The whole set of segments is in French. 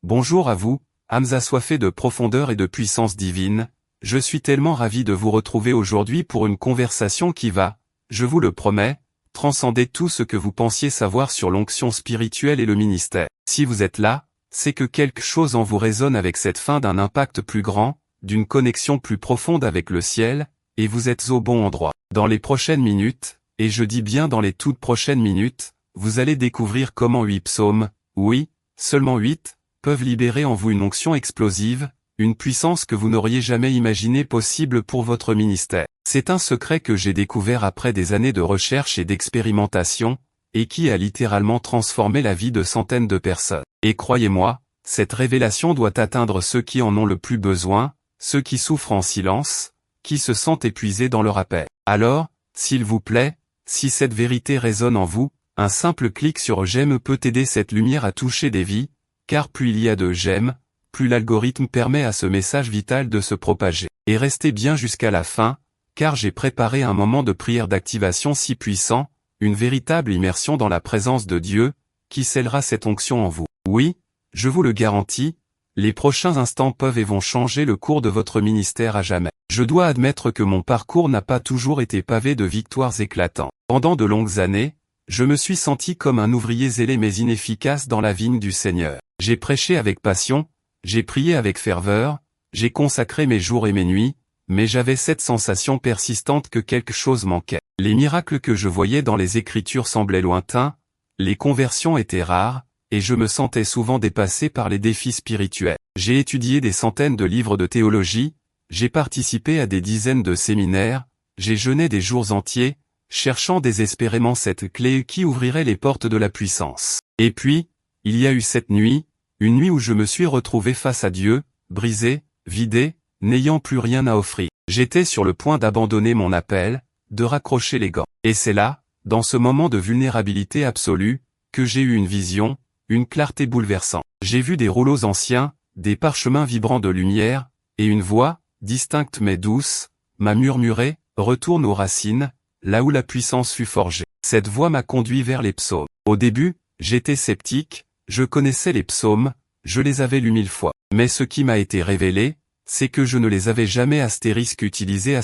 Bonjour à vous, âmes assoiffées de profondeur et de puissance divine, je suis tellement ravi de vous retrouver aujourd'hui pour une conversation qui va, je vous le promets, transcender tout ce que vous pensiez savoir sur l'onction spirituelle et le ministère. Si vous êtes là, c'est que quelque chose en vous résonne avec cette fin d'un impact plus grand, d'une connexion plus profonde avec le ciel, et vous êtes au bon endroit. Dans les prochaines minutes, et je dis bien dans les toutes prochaines minutes, vous allez découvrir comment 8 psaumes, oui, seulement 8, peuvent libérer en vous une onction explosive, une puissance que vous n'auriez jamais imaginé possible pour votre ministère. C'est un secret que j'ai découvert après des années de recherche et d'expérimentation, et qui a littéralement transformé la vie de centaines de personnes. Et croyez-moi, cette révélation doit atteindre ceux qui en ont le plus besoin, ceux qui souffrent en silence, qui se sentent épuisés dans leur appel. Alors, s'il vous plaît, si cette vérité résonne en vous, un simple clic sur j'aime peut aider cette lumière à toucher des vies, car plus il y a de j'aime, plus l'algorithme permet à ce message vital de se propager. Et restez bien jusqu'à la fin, car j'ai préparé un moment de prière d'activation si puissant, une véritable immersion dans la présence de Dieu, qui scellera cette onction en vous. Oui, je vous le garantis, les prochains instants peuvent et vont changer le cours de votre ministère à jamais. Je dois admettre que mon parcours n'a pas toujours été pavé de victoires éclatantes. Pendant de longues années, je me suis senti comme un ouvrier zélé mais inefficace dans la vigne du Seigneur. J'ai prêché avec passion, j'ai prié avec ferveur, j'ai consacré mes jours et mes nuits, mais j'avais cette sensation persistante que quelque chose manquait. Les miracles que je voyais dans les Écritures semblaient lointains, les conversions étaient rares, et je me sentais souvent dépassé par les défis spirituels. J'ai étudié des centaines de livres de théologie, j'ai participé à des dizaines de séminaires, j'ai jeûné des jours entiers, cherchant désespérément cette clé qui ouvrirait les portes de la puissance. Et puis, il y a eu cette nuit, une nuit où je me suis retrouvé face à Dieu, brisé, vidé, n'ayant plus rien à offrir. J'étais sur le point d'abandonner mon appel, de raccrocher les gants. Et c'est là, dans ce moment de vulnérabilité absolue, que j'ai eu une vision, une clarté bouleversante. J'ai vu des rouleaux anciens, des parchemins vibrants de lumière, et une voix, distincte mais douce, m'a murmuré, retourne aux racines, là où la puissance fut forgée. Cette voix m'a conduit vers les psaumes. Au début, j'étais sceptique, je connaissais les psaumes, je les avais lus 1000 fois. Mais ce qui m'a été révélé, c'est que je ne les avais jamais utilisés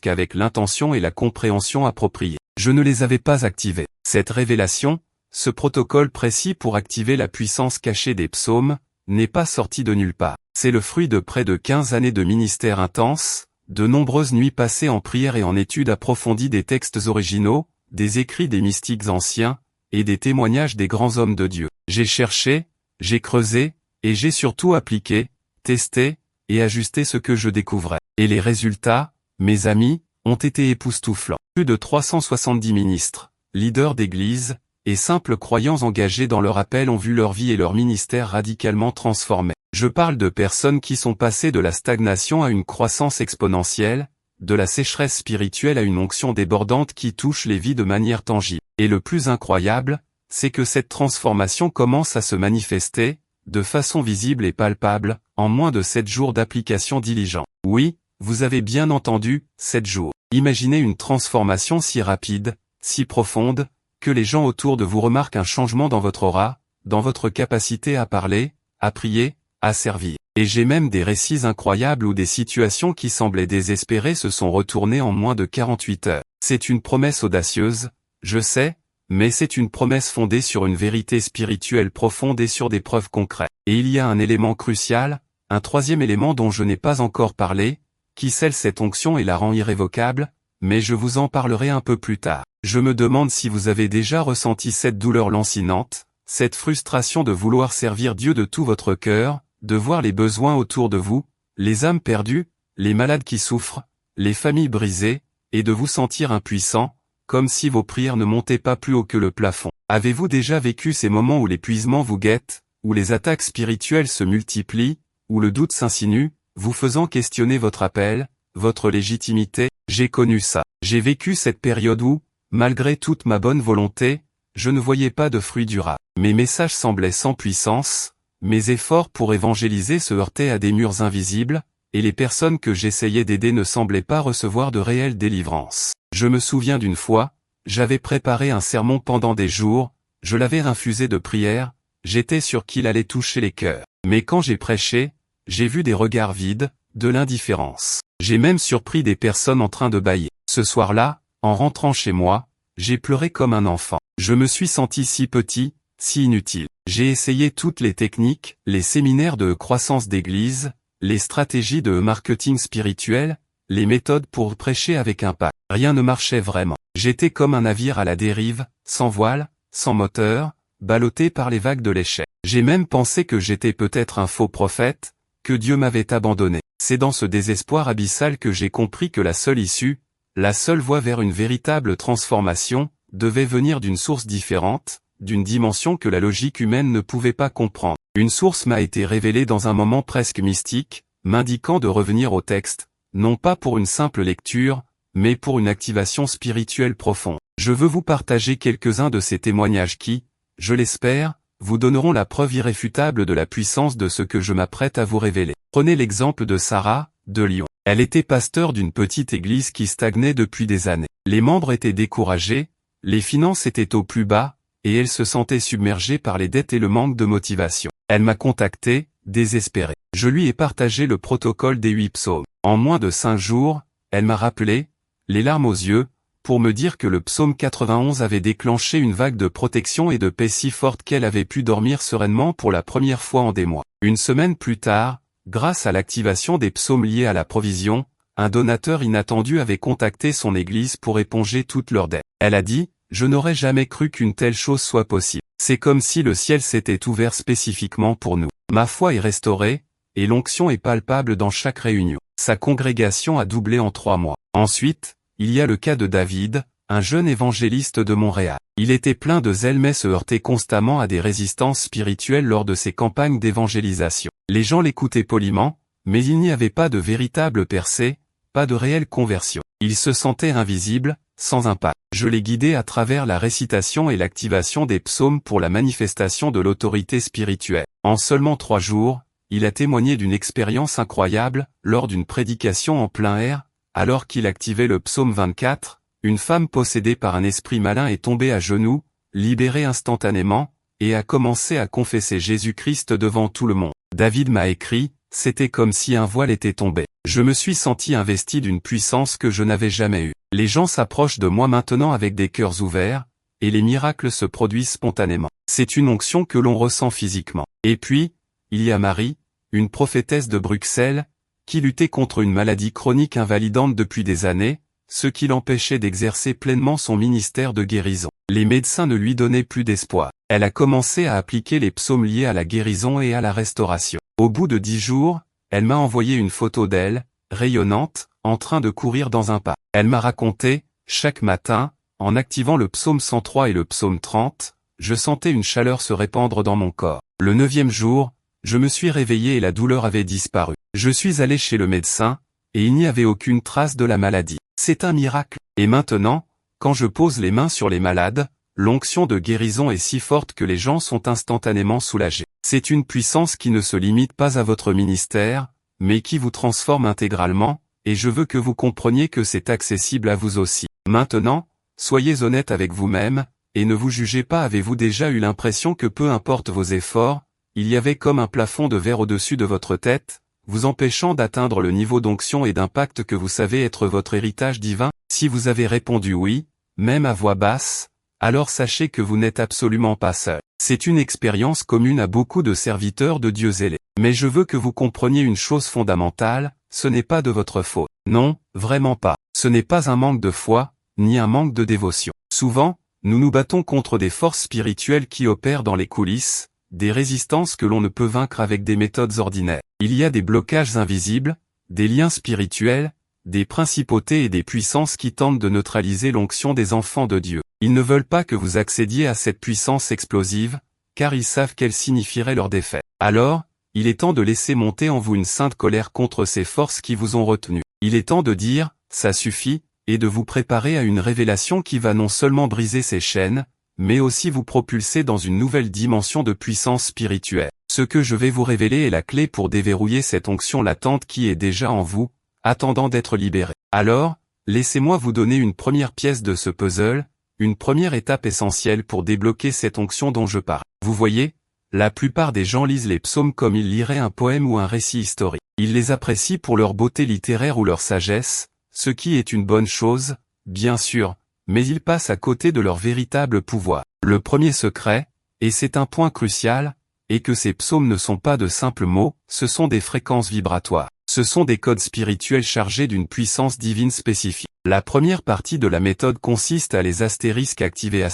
avec l'intention et la compréhension appropriée. Je ne les avais pas activés. Cette révélation, ce protocole précis pour activer la puissance cachée des psaumes, n'est pas sorti de nulle part. C'est le fruit de près de 15 années de ministère intense, de nombreuses nuits passées en prière et en études approfondies des textes originaux, des écrits des mystiques anciens, et des témoignages des grands hommes de Dieu. J'ai cherché, j'ai creusé, et j'ai surtout appliqué, testé, et ajusté ce que je découvrais. Et les résultats, mes amis, ont été époustouflants. Plus de 370 ministres, leaders d'église, et simples croyants engagés dans leur appel ont vu leur vie et leur ministère radicalement transformés. Je parle de personnes qui sont passées de la stagnation à une croissance exponentielle, de la sécheresse spirituelle à une onction débordante qui touche les vies de manière tangible. Et le plus incroyable, c'est que cette transformation commence à se manifester, de façon visible et palpable, en moins de 7 jours d'application diligente. Oui, vous avez bien entendu, 7 jours. Imaginez une transformation si rapide, si profonde, que les gens autour de vous remarquent un changement dans votre aura, dans votre capacité à parler, à prier, à servir. Et j'ai même des récits incroyables où des situations qui semblaient désespérées se sont retournées en moins de 48 heures. C'est une promesse audacieuse, je sais, mais c'est une promesse fondée sur une vérité spirituelle profonde et sur des preuves concrètes. Et il y a un élément crucial, un troisième élément dont je n'ai pas encore parlé, qui scelle cette onction et la rend irrévocable, mais je vous en parlerai un peu plus tard. Je me demande si vous avez déjà ressenti cette douleur lancinante, cette frustration de vouloir servir Dieu de tout votre cœur, de voir les besoins autour de vous, les âmes perdues, les malades qui souffrent, les familles brisées, et de vous sentir impuissant, comme si vos prières ne montaient pas plus haut que le plafond. Avez-vous déjà vécu ces moments où l'épuisement vous guette, où les attaques spirituelles se multiplient, où le doute s'insinue, vous faisant questionner votre appel, votre légitimité? J'ai connu ça. J'ai vécu cette période où, malgré toute ma bonne volonté, je ne voyais pas de fruits durables. Mes messages semblaient sans puissance, mes efforts pour évangéliser se heurtaient à des murs invisibles, et les personnes que j'essayais d'aider ne semblaient pas recevoir de réelle délivrance. Je me souviens d'une fois, j'avais préparé un sermon pendant des jours, je l'avais infusé de prière, j'étais sûr qu'il allait toucher les cœurs. Mais quand j'ai prêché, j'ai vu des regards vides, de l'indifférence. J'ai même surpris des personnes en train de bâiller. Ce soir-là, en rentrant chez moi, j'ai pleuré comme un enfant. Je me suis senti si petit, si inutile. J'ai essayé toutes les techniques, les séminaires de croissance d'église, les stratégies de marketing spirituel, les méthodes pour prêcher avec impact. Rien ne marchait vraiment. J'étais comme un navire à la dérive, sans voile, sans moteur, ballotté par les vagues de l'échec. J'ai même pensé que j'étais peut-être un faux prophète, que Dieu m'avait abandonné. C'est dans ce désespoir abyssal que j'ai compris que la seule issue, la seule voie vers une véritable transformation, devait venir d'une source différente, d'une dimension que la logique humaine ne pouvait pas comprendre. Une source m'a été révélée dans un moment presque mystique, m'indiquant de revenir au texte, non pas pour une simple lecture, mais pour une activation spirituelle profonde. Je veux vous partager quelques-uns de ces témoignages qui, je l'espère, vous donneront la preuve irréfutable de la puissance de ce que je m'apprête à vous révéler. Prenez l'exemple de Sarah, de Lyon. Elle était pasteur d'une petite église qui stagnait depuis des années. Les membres étaient découragés, les finances étaient au plus bas, et elle se sentait submergée par les dettes et le manque de motivation. Elle m'a contacté, désespérée. Je lui ai partagé le protocole des 8 psaumes. En moins de 5 jours, elle m'a rappelé, les larmes aux yeux, pour me dire que le psaume 91 avait déclenché une vague de protection et de paix si forte qu'elle avait pu dormir sereinement pour la première fois en des mois. Une semaine plus tard, grâce à l'activation des psaumes liés à la provision, un donateur inattendu avait contacté son église pour éponger toutes leurs dettes. Elle a dit, « Je n'aurais jamais cru qu'une telle chose soit possible. C'est comme si le ciel s'était ouvert spécifiquement pour nous. Ma foi est restaurée, et l'onction est palpable dans chaque réunion. » Sa congrégation a doublé en 3 mois. Ensuite, il y a le cas de David, un jeune évangéliste de Montréal. Il était plein de zèle mais se heurtait constamment à des résistances spirituelles lors de ses campagnes d'évangélisation. Les gens l'écoutaient poliment, mais il n'y avait pas de véritable percée, pas de réelle conversion. Il se sentait invisible, sans impact. Je l'ai guidé à travers la récitation et l'activation des psaumes pour la manifestation de l'autorité spirituelle. En seulement 3 jours, il a témoigné d'une expérience incroyable, lors d'une prédication en plein air, alors qu'il activait le psaume 24, une femme possédée par un esprit malin est tombée à genoux, libérée instantanément, et a commencé à confesser Jésus-Christ devant tout le monde. David m'a écrit, c'était comme si un voile était tombé. Je me suis senti investi d'une puissance que je n'avais jamais eue. Les gens s'approchent de moi maintenant avec des cœurs ouverts, et les miracles se produisent spontanément. C'est une onction que l'on ressent physiquement. Et puis, il y a Marie, une prophétesse de Bruxelles, qui luttait contre une maladie chronique invalidante depuis des années, ce qui l'empêchait d'exercer pleinement son ministère de guérison. Les médecins ne lui donnaient plus d'espoir. Elle a commencé à appliquer les psaumes liés à la guérison et à la restauration. Au bout de 10 jours, elle m'a envoyé une photo d'elle, rayonnante, en train de courir dans un parc. Elle m'a raconté, chaque matin, en activant le psaume 103 et le psaume 30, je sentais une chaleur se répandre dans mon corps. Le 9e jour, je me suis réveillé et la douleur avait disparu. Je suis allé chez le médecin, et il n'y avait aucune trace de la maladie. C'est un miracle. Et maintenant, quand je pose les mains sur les malades, l'onction de guérison est si forte que les gens sont instantanément soulagés. C'est une puissance qui ne se limite pas à votre ministère, mais qui vous transforme intégralement, et je veux que vous compreniez que c'est accessible à vous aussi. Maintenant, soyez honnête avec vous-même, et ne vous jugez pas. Avez-vous déjà eu l'impression que peu importe vos efforts, il y avait comme un plafond de verre au-dessus de votre tête, vous empêchant d'atteindre le niveau d'onction et d'impact que vous savez être votre héritage divin? Si vous avez répondu oui, même à voix basse, alors sachez que vous n'êtes absolument pas seul. C'est une expérience commune à beaucoup de serviteurs de Dieu zélés. Mais je veux que vous compreniez une chose fondamentale, ce n'est pas de votre faute. Non, vraiment pas. Ce n'est pas un manque de foi, ni un manque de dévotion. Souvent, nous nous battons contre des forces spirituelles qui opèrent dans les coulisses, des résistances que l'on ne peut vaincre avec des méthodes ordinaires. Il y a des blocages invisibles, des liens spirituels, des principautés et des puissances qui tentent de neutraliser l'onction des enfants de Dieu. Ils ne veulent pas que vous accédiez à cette puissance explosive, car ils savent qu'elle signifierait leur défaite. Alors, il est temps de laisser monter en vous une sainte colère contre ces forces qui vous ont retenu. Il est temps de dire, ça suffit, et de vous préparer à une révélation qui va non seulement briser ces chaînes, mais aussi vous propulser dans une nouvelle dimension de puissance spirituelle. Ce que je vais vous révéler est la clé pour déverrouiller cette onction latente qui est déjà en vous, attendant d'être libérée. Alors, laissez-moi vous donner une première pièce de ce puzzle, une première étape essentielle pour débloquer cette onction dont je parle. Vous voyez, La plupart des gens lisent les psaumes comme ils liraient un poème ou un récit historique. Ils les apprécient pour leur beauté littéraire ou leur sagesse, ce qui est une bonne chose, bien sûr, mais ils passent à côté de leur véritable pouvoir. Le premier secret, et c'est un point crucial, est que ces psaumes ne sont pas de simples mots, ce sont des fréquences vibratoires. Ce sont des codes spirituels chargés d'une puissance divine spécifique. La première partie de la méthode consiste à les activer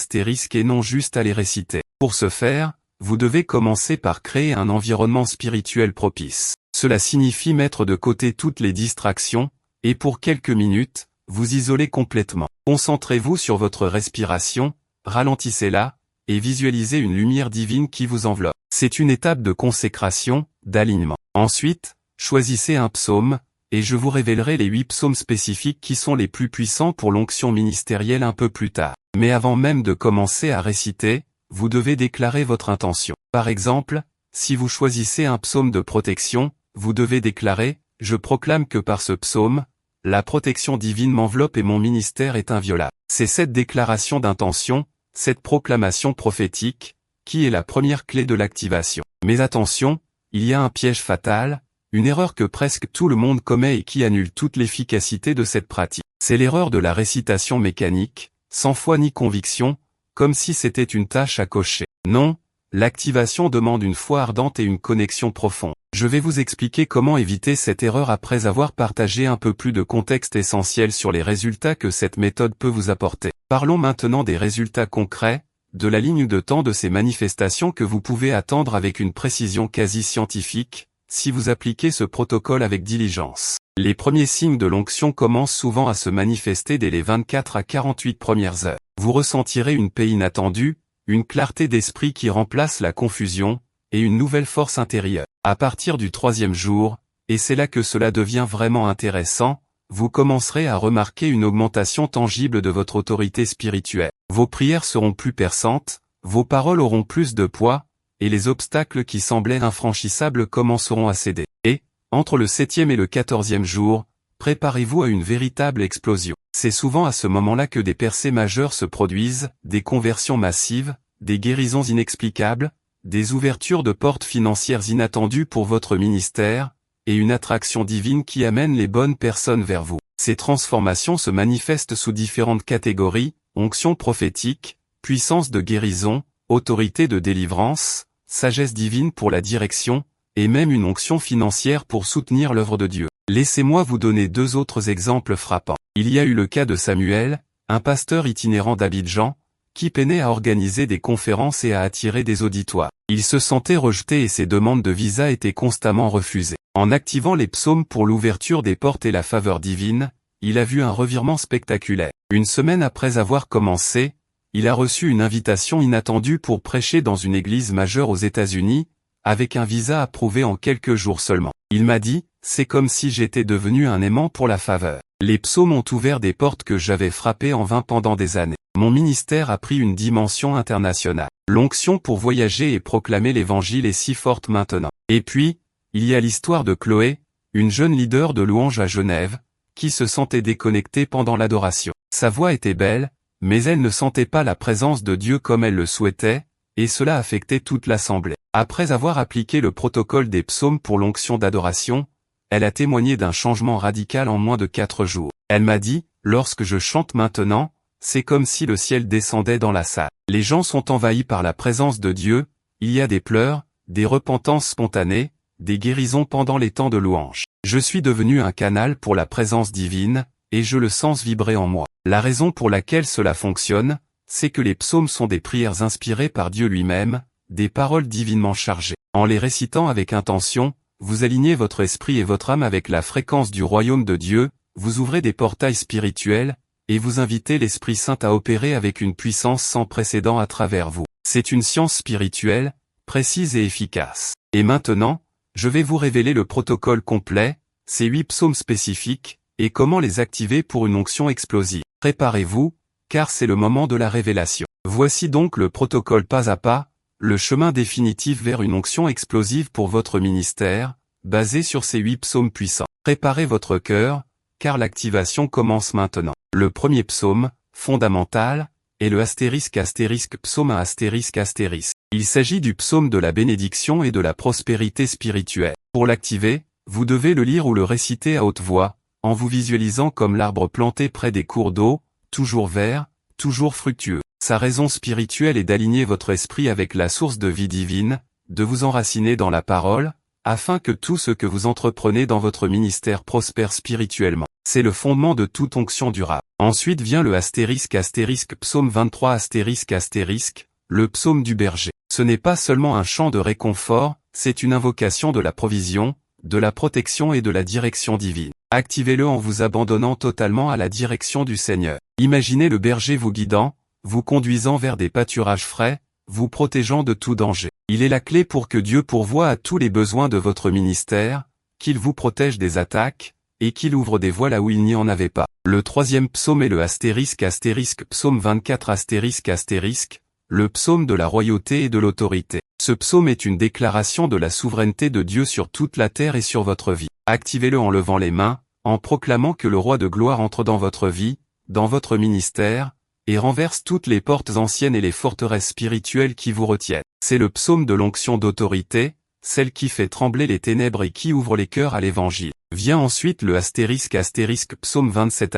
et non juste à les réciter. Pour ce faire, vous devez commencer par créer un environnement spirituel propice. Cela signifie mettre de côté toutes les distractions, et pour quelques minutes, vous isoler complètement. Concentrez-vous sur votre respiration, ralentissez-la, et visualisez une lumière divine qui vous enveloppe. C'est une étape de consécration, d'alignement. Ensuite, choisissez un psaume, et je vous révélerai les 8 psaumes spécifiques qui sont les plus puissants pour l'onction ministérielle un peu plus tard. Mais avant même de commencer à réciter, vous devez déclarer votre intention. Par exemple, si vous choisissez un psaume de protection, vous devez déclarer « Je proclame que par ce psaume, la protection divine m'enveloppe et mon ministère est inviolable ». C'est cette déclaration d'intention, cette proclamation prophétique, qui est la première clé de l'activation. Mais attention, il y a un piège fatal, une erreur que presque tout le monde commet et qui annule toute l'efficacité de cette pratique. C'est l'erreur de la récitation mécanique, sans foi ni conviction, comme si c'était une tâche à cocher. Non, l'activation demande une foi ardente et une connexion profonde. Je vais vous expliquer comment éviter cette erreur après avoir partagé un peu plus de contexte essentiel sur les résultats que cette méthode peut vous apporter. Parlons maintenant des résultats concrets, de la ligne de temps de ces manifestations que vous pouvez attendre avec une précision quasi scientifique, si vous appliquez ce protocole avec diligence. Les premiers signes de l'onction commencent souvent à se manifester dès les 24 à 48 premières heures. Vous ressentirez une paix inattendue, une clarté d'esprit qui remplace la confusion, et une nouvelle force intérieure. À partir du 3e jour, et c'est là que cela devient vraiment intéressant, vous commencerez à remarquer une augmentation tangible de votre autorité spirituelle. Vos prières seront plus perçantes, vos paroles auront plus de poids, et les obstacles qui semblaient infranchissables commenceront à céder. Et, entre le 7e et le 14e jour, préparez-vous à une véritable explosion. C'est souvent à ce moment-là que des percées majeures se produisent, des conversions massives, des guérisons inexplicables, des ouvertures de portes financières inattendues pour votre ministère, et une attraction divine qui amène les bonnes personnes vers vous. Ces transformations se manifestent sous différentes catégories, onction prophétique, puissance de guérison, autorité de délivrance, sagesse divine pour la direction, et même une onction financière pour soutenir l'œuvre de Dieu. Laissez-moi vous donner 2 autres exemples frappants. Il y a eu le cas de Samuel, un pasteur itinérant d'Abidjan, qui peinait à organiser des conférences et à attirer des auditoires. Il se sentait rejeté et ses demandes de visa étaient constamment refusées. En activant les psaumes pour l'ouverture des portes et la faveur divine, il a vu un revirement spectaculaire. Une semaine après avoir commencé, il a reçu une invitation inattendue pour prêcher dans une église majeure aux États-Unis, avec un visa approuvé en quelques jours seulement. Il m'a dit, c'est comme si j'étais devenu un aimant pour la faveur. Les psaumes ont ouvert des portes que j'avais frappées en vain pendant des années. Mon ministère a pris une dimension internationale. L'onction pour voyager et proclamer l'évangile est si forte maintenant. Et puis, il y a l'histoire de Chloé, une jeune leader de louange à Genève, qui se sentait déconnectée pendant l'adoration. Sa voix était belle, mais elle ne sentait pas la présence de Dieu comme elle le souhaitait, et cela affectait toute l'assemblée. Après avoir appliqué le protocole des psaumes pour l'onction d'adoration, elle a témoigné d'un changement radical en moins de 4 jours. Elle m'a dit, lorsque je chante maintenant, c'est comme si le ciel descendait dans la salle. Les gens sont envahis par la présence de Dieu, il y a des pleurs, des repentances spontanées, des guérisons pendant les temps de louange. Je suis devenu un canal pour la présence divine, et je le sens vibrer en moi. La raison pour laquelle cela fonctionne, c'est que les psaumes sont des prières inspirées par Dieu lui-même, des paroles divinement chargées. En les récitant avec intention, vous alignez votre esprit et votre âme avec la fréquence du royaume de Dieu, vous ouvrez des portails spirituels, et vous invitez l'Esprit Saint à opérer avec une puissance sans précédent à travers vous. C'est une science spirituelle, précise et efficace. Et maintenant, je vais vous révéler le protocole complet, ces 8 psaumes spécifiques, et comment les activer pour une onction explosive. Préparez-vous, car c'est le moment de la révélation. Voici donc le protocole pas à pas, le chemin définitif vers une onction explosive pour votre ministère, basé sur ces 8 psaumes puissants. Préparez votre cœur, car l'activation commence maintenant. Le premier psaume, fondamental, est le ***, psaume ***. Il s'agit du psaume de la bénédiction et de la prospérité spirituelle. Pour l'activer, vous devez le lire ou le réciter à haute voix, en vous visualisant comme l'arbre planté près des cours d'eau, toujours vert, toujours fructueux. Sa raison spirituelle est d'aligner votre esprit avec la source de vie divine, de vous enraciner dans la parole, afin que tout ce que vous entreprenez dans votre ministère prospère spirituellement. C'est le fondement de toute onction durable. Ensuite vient le psaume 23 le psaume du berger. Ce n'est pas seulement un chant de réconfort, c'est une invocation de la provision, de la protection et de la direction divine. Activez-le en vous abandonnant totalement à la direction du Seigneur. Imaginez le berger vous guidant, vous conduisant vers des pâturages frais, vous protégeant de tout danger. Il est la clé pour que Dieu pourvoie à tous les besoins de votre ministère, qu'il vous protège des attaques, et qu'il ouvre des voies là où il n'y en avait pas. Le troisième psaume est le psaume 24 le psaume de la royauté et de l'autorité. Ce psaume est une déclaration de la souveraineté de Dieu sur toute la terre et sur votre vie. Activez-le en levant les mains, en proclamant que le roi de gloire entre dans votre vie, dans votre ministère, et renverse toutes les portes anciennes et les forteresses spirituelles qui vous retiennent. C'est le psaume de l'onction d'autorité, celle qui fait trembler les ténèbres et qui ouvre les cœurs à l'évangile. Vient ensuite le psaume 27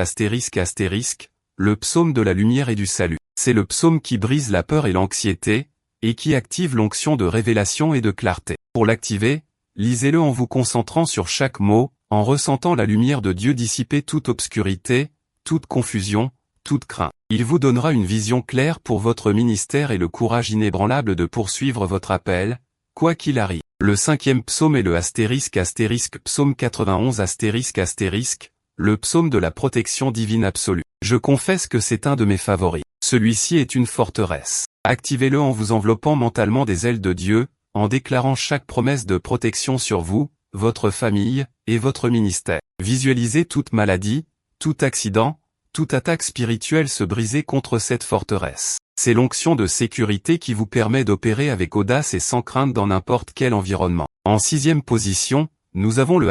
le psaume de la lumière et du salut. C'est le psaume qui brise la peur et l'anxiété, et qui active l'onction de révélation et de clarté. Pour l'activer, lisez-le en vous concentrant sur chaque mot, en ressentant la lumière de Dieu dissiper toute obscurité, toute confusion, toute crainte. Il vous donnera une vision claire pour votre ministère et le courage inébranlable de poursuivre votre appel, quoi qu'il arrive. Le cinquième psaume est le psaume 91 le psaume de la protection divine absolue. Je confesse que c'est un de mes favoris. Celui-ci est une forteresse. Activez-le en vous enveloppant mentalement des ailes de Dieu, en déclarant chaque promesse de protection sur vous, votre famille, et votre ministère. Visualisez toute maladie, tout accident, toute attaque spirituelle se briser contre cette forteresse. C'est l'onction de sécurité qui vous permet d'opérer avec audace et sans crainte dans n'importe quel environnement. En sixième position, nous avons le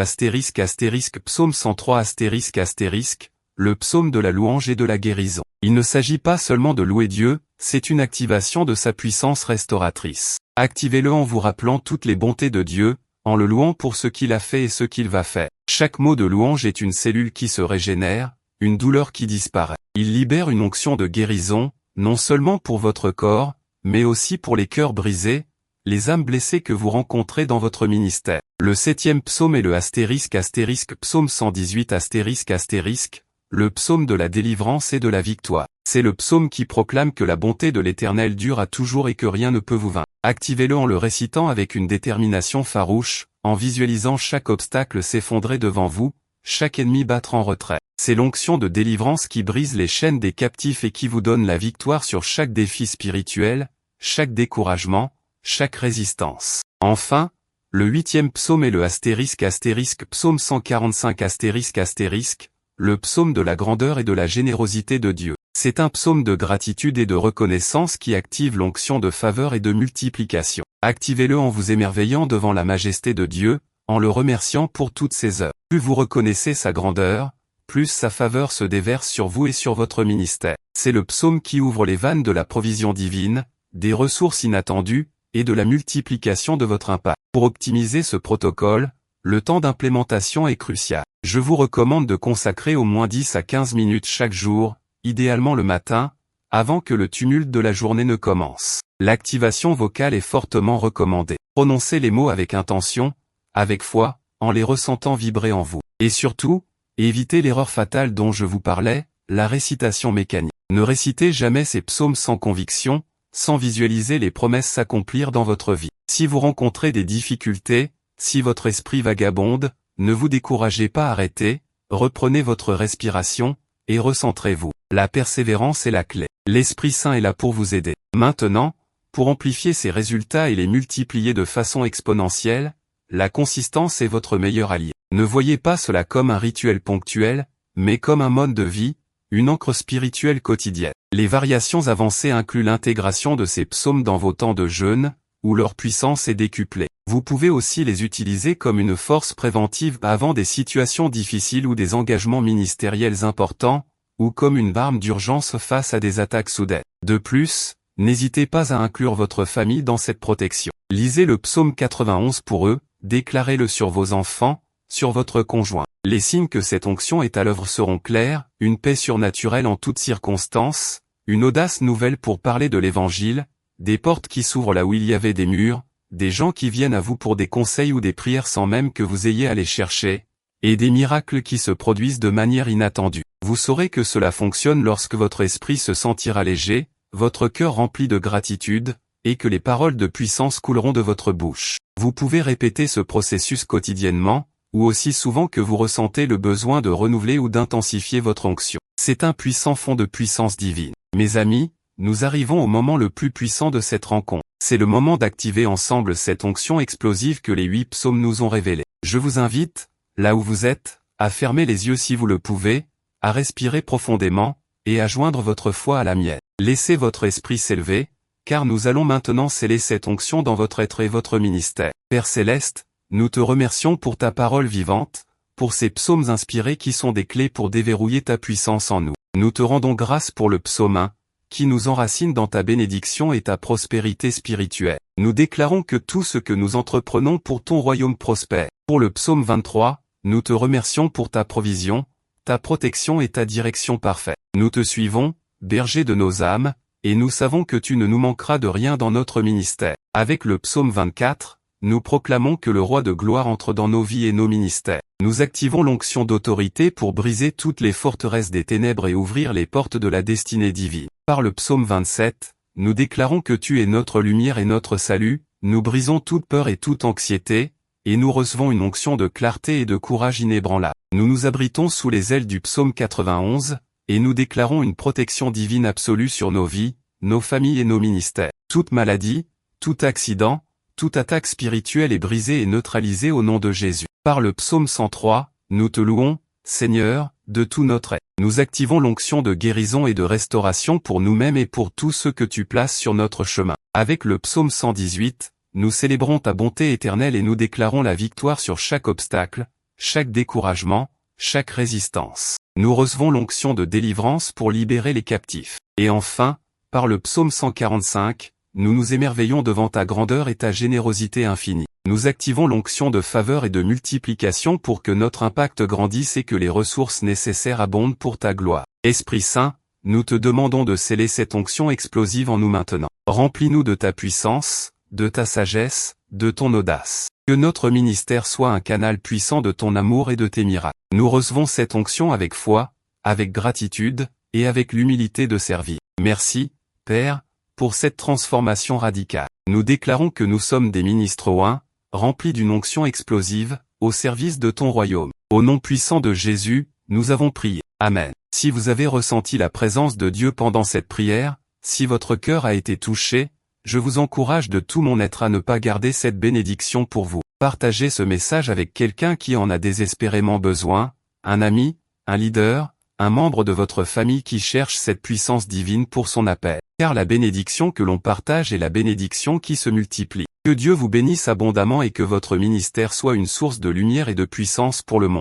psaume 103 le psaume de la louange et de la guérison. Il ne s'agit pas seulement de louer Dieu, c'est une activation de sa puissance restauratrice. Activez-le en vous rappelant toutes les bontés de Dieu, en le louant pour ce qu'il a fait et ce qu'il va faire. Chaque mot de louange est une cellule qui se régénère, une douleur qui disparaît. Il libère une onction de guérison, non seulement pour votre corps, mais aussi pour les cœurs brisés, les âmes blessées que vous rencontrez dans votre ministère. Le septième psaume est le psaume 118 le psaume de la délivrance et de la victoire. C'est le psaume qui proclame que la bonté de l'Éternel dure à toujours et que rien ne peut vous vaincre. Activez-le en le récitant avec une détermination farouche, en visualisant chaque obstacle s'effondrer devant vous, chaque ennemi battre en retrait. C'est l'onction de délivrance qui brise les chaînes des captifs et qui vous donne la victoire sur chaque défi spirituel, chaque découragement, chaque résistance. Enfin, le huitième psaume est le psaume 145 le psaume de la grandeur et de la générosité de Dieu. C'est un psaume de gratitude et de reconnaissance qui active l'onction de faveur et de multiplication. Activez-le en vous émerveillant devant la majesté de Dieu, en le remerciant pour toutes ses œuvres. Plus vous reconnaissez sa grandeur, plus sa faveur se déverse sur vous et sur votre ministère. C'est le psaume qui ouvre les vannes de la provision divine, des ressources inattendues, et de la multiplication de votre impact. Pour optimiser ce protocole, le temps d'implémentation est crucial. Je vous recommande de consacrer au moins 10 à 15 minutes chaque jour, idéalement le matin, avant que le tumulte de la journée ne commence. L'activation vocale est fortement recommandée. Prononcez les mots avec intention, avec foi, en les ressentant vibrer en vous. Et surtout, évitez l'erreur fatale dont je vous parlais, la récitation mécanique. Ne récitez jamais ces psaumes sans conviction, sans visualiser les promesses s'accomplir dans votre vie. Si vous rencontrez des difficultés, si votre esprit vagabonde, ne vous découragez pas, arrêtez, reprenez votre respiration, et recentrez-vous. La persévérance est la clé. L'Esprit Saint est là pour vous aider. Maintenant, pour amplifier ces résultats et les multiplier de façon exponentielle, la consistance est votre meilleur allié. Ne voyez pas cela comme un rituel ponctuel, mais comme un mode de vie, une encre spirituelle quotidienne. Les variations avancées incluent l'intégration de ces psaumes dans vos temps de jeûne, où leur puissance est décuplée. Vous pouvez aussi les utiliser comme une force préventive avant des situations difficiles ou des engagements ministériels importants, ou comme une arme d'urgence face à des attaques soudaines. De plus, n'hésitez pas à inclure votre famille dans cette protection. Lisez le psaume 91 pour eux, déclarez-le sur vos enfants, sur votre conjoint. Les signes que cette onction est à l'œuvre seront clairs, une paix surnaturelle en toutes circonstances, une audace nouvelle pour parler de l'Évangile, des portes qui s'ouvrent là où il y avait des murs, des gens qui viennent à vous pour des conseils ou des prières sans même que vous ayez à les chercher, et des miracles qui se produisent de manière inattendue. Vous saurez que cela fonctionne lorsque votre esprit se sentira léger, votre cœur rempli de gratitude, et que les paroles de puissance couleront de votre bouche. Vous pouvez répéter ce processus quotidiennement, ou aussi souvent que vous ressentez le besoin de renouveler ou d'intensifier votre onction. C'est un puissant fond de puissance divine. Mes amis, nous arrivons au moment le plus puissant de cette rencontre. C'est le moment d'activer ensemble cette onction explosive que les 8 psaumes nous ont révélée. Je vous invite, là où vous êtes, à fermer les yeux si vous le pouvez, à respirer profondément, et à joindre votre foi à la mienne. Laissez votre esprit s'élever, car nous allons maintenant sceller cette onction dans votre être et votre ministère. Père Céleste, nous te remercions pour ta parole vivante, pour ces psaumes inspirés qui sont des clés pour déverrouiller ta puissance en nous. Nous te rendons grâce pour le psaume 1, qui nous enracine dans ta bénédiction et ta prospérité spirituelle. Nous déclarons que tout ce que nous entreprenons pour ton royaume prospère. Pour le psaume 23, nous te remercions pour ta provision, ta protection et ta direction parfaite. Nous te suivons, berger de nos âmes, et nous savons que tu ne nous manqueras de rien dans notre ministère. Avec le psaume 24, nous proclamons que le roi de gloire entre dans nos vies et nos ministères. Nous activons l'onction d'autorité pour briser toutes les forteresses des ténèbres et ouvrir les portes de la destinée divine. Par le psaume 27, nous déclarons que tu es notre lumière et notre salut, nous brisons toute peur et toute anxiété, et nous recevons une onction de clarté et de courage inébranlable. Nous nous abritons sous les ailes du psaume 91, et nous déclarons une protection divine absolue sur nos vies, nos familles et nos ministères. Toute maladie, tout accident, toute attaque spirituelle est brisée et neutralisée au nom de Jésus. Par le psaume 103, nous te louons, Seigneur, de tout notre être. Nous activons l'onction de guérison et de restauration pour nous-mêmes et pour tous ceux que tu places sur notre chemin. Avec le psaume 118, nous célébrons ta bonté éternelle et nous déclarons la victoire sur chaque obstacle, chaque découragement, chaque résistance. Nous recevons l'onction de délivrance pour libérer les captifs. Et enfin, par le psaume 145, nous nous émerveillons devant ta grandeur et ta générosité infinie. Nous activons l'onction de faveur et de multiplication pour que notre impact grandisse et que les ressources nécessaires abondent pour ta gloire. Esprit Saint, nous te demandons de sceller cette onction explosive en nous maintenant. Remplis-nous de ta puissance, de ta sagesse, de ton audace. Que notre ministère soit un canal puissant de ton amour et de tes miracles. Nous recevons cette onction avec foi, avec gratitude, et avec l'humilité de servir. Merci, Père, pour cette transformation radicale. Nous déclarons que nous sommes des ministres oints, remplis d'une onction explosive, au service de ton royaume. Au nom puissant de Jésus, nous avons prié. Amen. Si vous avez ressenti la présence de Dieu pendant cette prière, si votre cœur a été touché, je vous encourage de tout mon être à ne pas garder cette bénédiction pour vous. Partagez ce message avec quelqu'un qui en a désespérément besoin, un ami, un leader, un membre de votre famille qui cherche cette puissance divine pour son appel. Car la bénédiction que l'on partage est la bénédiction qui se multiplie. Que Dieu vous bénisse abondamment et que votre ministère soit une source de lumière et de puissance pour le monde.